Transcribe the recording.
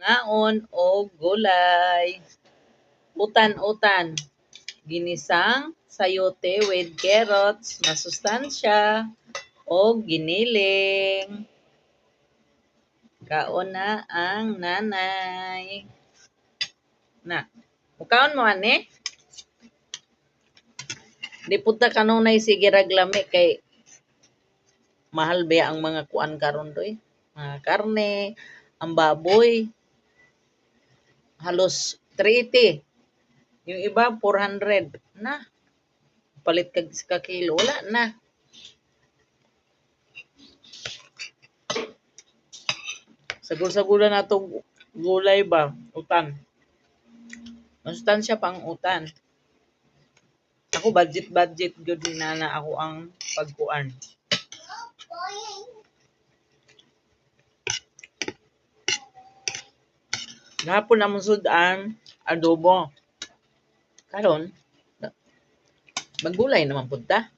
Ngaon o gulay. Utan-utan. Ginisang sayote with carrots, masustansya, o giniling. Kaon na ang nanay. Na. Mukaon mo ani? Di punta kanunay sige raglami kay mahal ba ang mga kuan karon doy? Mga karne, ang baboy. Halos 380. Yung iba 400 na. Palit ka kilo wala na. Sagol-sagulan na itong gulay ba? Utan. Masustansya pang utan. Ako budget good na ako ang pagkuan. Gahapon namon sudan adobo. Karon maggulay naman punta.